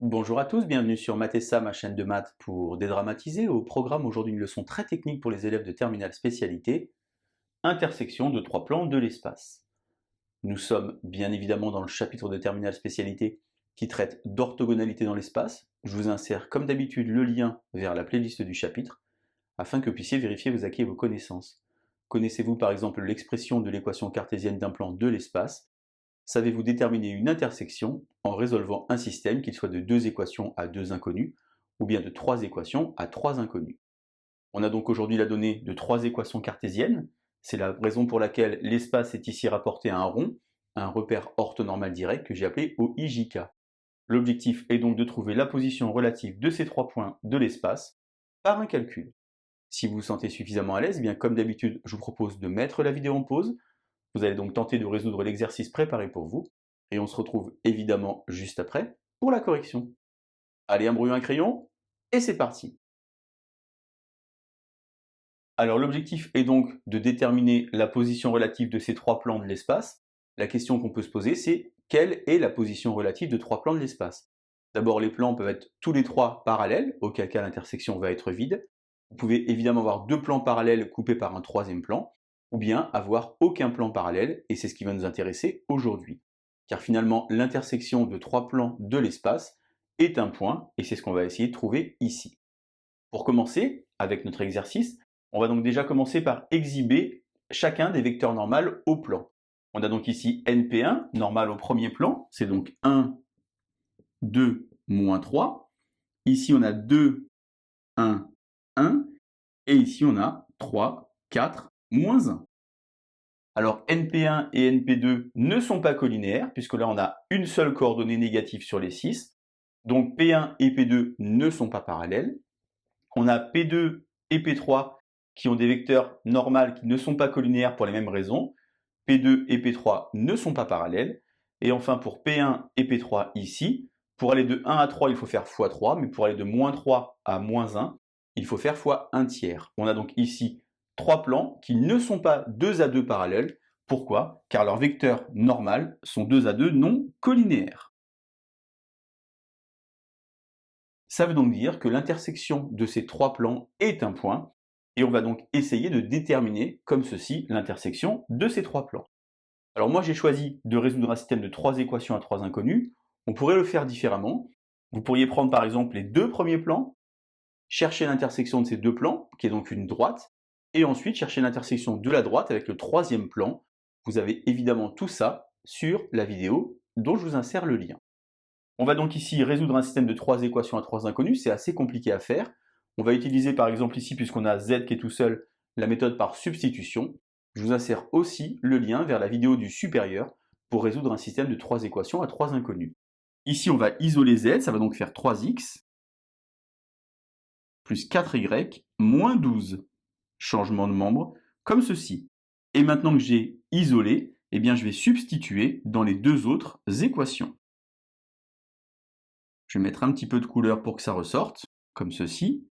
Bonjour à tous, bienvenue sur Mathessa, ma chaîne de maths pour dédramatiser. Au programme aujourd'hui une leçon très technique pour les élèves de terminale spécialité, intersection de trois plans de l'espace. Nous sommes bien évidemment dans le chapitre de terminale spécialité qui traite d'orthogonalité dans l'espace. Je vous insère comme d'habitude le lien vers la playlist du chapitre afin que vous puissiez vérifier vos acquis et vos connaissances. Connaissez-vous par exemple l'expression de l'équation cartésienne d'un plan de l'espace? Savez-vous déterminer une intersection en résolvant un système, qu'il soit de deux équations à deux inconnus, ou bien de trois équations à trois inconnus? On a donc aujourd'hui la donnée de trois équations cartésiennes. C'est la raison pour laquelle l'espace est ici rapporté à un rond, un repère orthonormal direct que j'ai appelé OIJK. L'objectif est donc de trouver la position relative de ces trois points de l'espace par un calcul. Si vous vous sentez suffisamment à l'aise, bien comme d'habitude, je vous propose de mettre la vidéo en pause. Vous allez donc tenter de résoudre l'exercice préparé pour vous, et on se retrouve évidemment juste après pour la correction. Allez, un brouillon, un crayon, et c'est parti. Alors l'objectif est donc de déterminer la position relative de ces trois plans de l'espace. La question qu'on peut se poser, c'est quelle est la position relative de trois plans de l'espace? D'abord, les plans peuvent être tous les trois parallèles, auquel cas l'intersection va être vide. Vous pouvez évidemment avoir deux plans parallèles coupés par un troisième plan, ou bien avoir aucun plan parallèle, et c'est ce qui va nous intéresser aujourd'hui. Car finalement, l'intersection de trois plans de l'espace est un point, et c'est ce qu'on va essayer de trouver ici. Pour commencer, avec notre exercice, on va donc déjà commencer par exhiber chacun des vecteurs normaux au plan. On a donc ici NP1, normal au premier plan, c'est donc 1, 2, moins 3. Ici on a 2, 1, 1. Et ici on a 3, 4, moins 1. Alors NP1 et NP2 ne sont pas collinéaires, puisque là on a une seule coordonnée négative sur les 6. Donc P1 et P2 ne sont pas parallèles. On a P2 et P3 qui ont des vecteurs normaux qui ne sont pas collinéaires pour les mêmes raisons. P2 et P3 ne sont pas parallèles. Et enfin pour P1 et P3 ici, pour aller de 1 à 3, il faut faire x3, mais pour aller de moins 3 à moins 1, il faut faire fois 1 tiers. On a donc ici trois plans qui ne sont pas 2 à 2 parallèles. Pourquoi? Car leurs vecteurs normaux sont 2 à 2 non collinéaires. Ça veut donc dire que l'intersection de ces trois plans est un point, et on va donc essayer de déterminer, comme ceci, l'intersection de ces trois plans. Alors moi j'ai choisi de résoudre un système de trois équations à trois inconnus. On pourrait le faire différemment. Vous pourriez prendre par exemple les deux premiers plans, chercher l'intersection de ces deux plans, qui est donc une droite, et ensuite chercher l'intersection de la droite avec le troisième plan. Vous avez évidemment tout ça sur la vidéo dont je vous insère le lien. On va donc ici résoudre un système de trois équations à trois inconnus, c'est assez compliqué à faire. On va utiliser par exemple ici, puisqu'on a z qui est tout seul, la méthode par substitution. Je vous insère aussi le lien vers la vidéo du supérieur pour résoudre un système de trois équations à trois inconnus. Ici on va isoler z, ça va donc faire 3x plus 4y moins 12. Changement de membre, comme ceci. Et maintenant que j'ai isolé, eh bien je vais substituer dans les deux autres équations. Je vais mettre un petit peu de couleur pour que ça ressorte, comme ceci.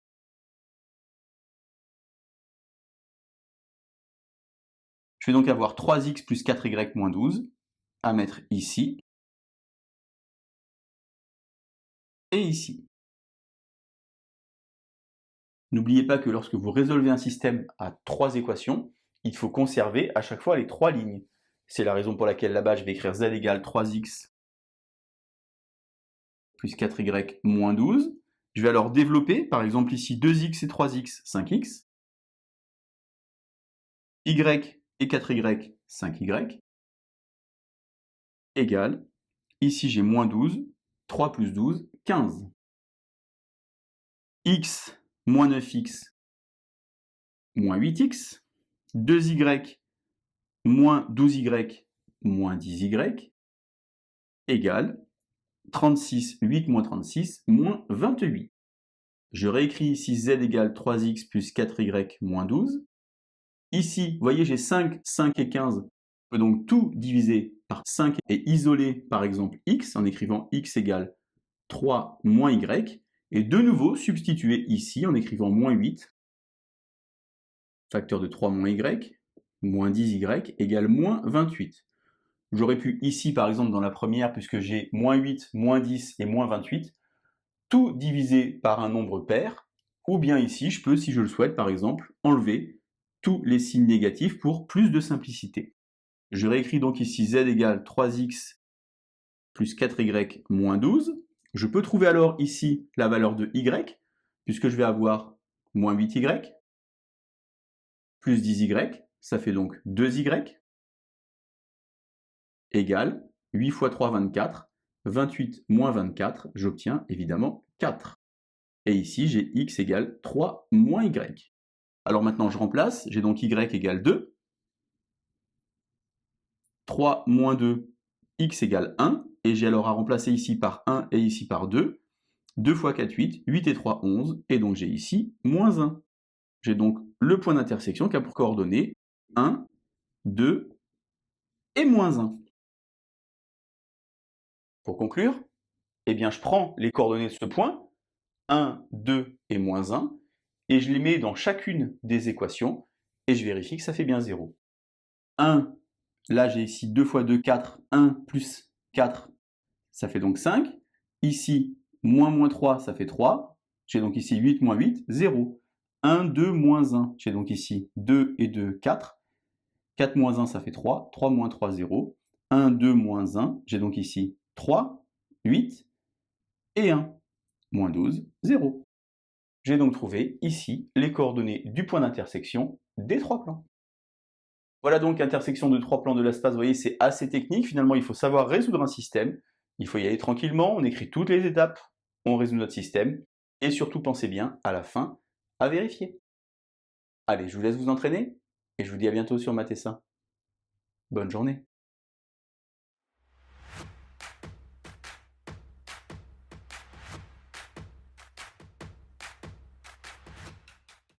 Je vais donc avoir 3x plus 4y moins 12 à mettre ici et ici. N'oubliez pas que lorsque vous résolvez un système à trois équations, il faut conserver à chaque fois les trois lignes. C'est la raison pour laquelle là-bas je vais écrire z égale 3x plus 4y moins 12. Je vais alors développer, par exemple ici 2x et 3x, 5x. Y et 4y, 5y. Égale, ici j'ai moins 12, 3 plus 12, 15. X moins 9x moins 8x. 2y moins 12y moins 10y. Égale 36, 8 moins 36, moins 28. Je réécris ici z égale 3x plus 4y moins 12. Ici, vous voyez, j'ai 5, 5 et 15. Je peux donc tout diviser par 5 et isoler, par exemple, x, en écrivant x égale 3 moins y. Et de nouveau, substituer ici, en écrivant moins 8, facteur de 3 moins y, moins 10y, égale moins 28. J'aurais pu ici, par exemple, dans la première, puisque j'ai moins 8, moins 10 et moins 28, tout diviser par un nombre pair, ou bien ici, je peux, si je le souhaite, par exemple, enlever tous les signes négatifs pour plus de simplicité. Je réécris donc ici z égale 3x plus 4y moins 12. Je peux trouver alors ici la valeur de y, puisque je vais avoir moins 8y, plus 10y, ça fait donc 2y, égale 8 fois 3, 24, 28 moins 24, j'obtiens évidemment 4. Et ici, j'ai x égale 3 moins y. Alors maintenant, je remplace, j'ai donc y égale 2, 3 moins 2, x égale 1, et j'ai alors à remplacer ici par 1 et ici par 2. 2 fois 4, 8, 8 et 3, 11, et donc j'ai ici moins 1. J'ai donc le point d'intersection qui a pour coordonnées 1, 2 et moins 1. Pour conclure, eh bien je prends les coordonnées de ce point, 1, 2 et moins 1, et je les mets dans chacune des équations, et je vérifie que ça fait bien 0. 1, là j'ai ici 2 fois 2, 4, 1 plus 4, ça fait donc 5. Ici, moins 3, ça fait 3. J'ai donc ici 8 moins 8, 0. 1, 2, moins 1. J'ai donc ici 2 et 2, 4. 4 moins 1, ça fait 3. 3 moins 3, 0. 1, 2, moins 1. J'ai donc ici 3, 8 et 1. Moins 12, 0. J'ai donc trouvé ici les coordonnées du point d'intersection des trois plans. Voilà donc intersection de trois plans de l'espace. Vous voyez, c'est assez technique. Finalement, il faut savoir résoudre un système. Il faut y aller tranquillement, on écrit toutes les étapes, on résout notre système, et surtout pensez bien, à la fin, à vérifier. Allez, je vous laisse vous entraîner, et je vous dis à bientôt sur Mathessa. Bonne journée.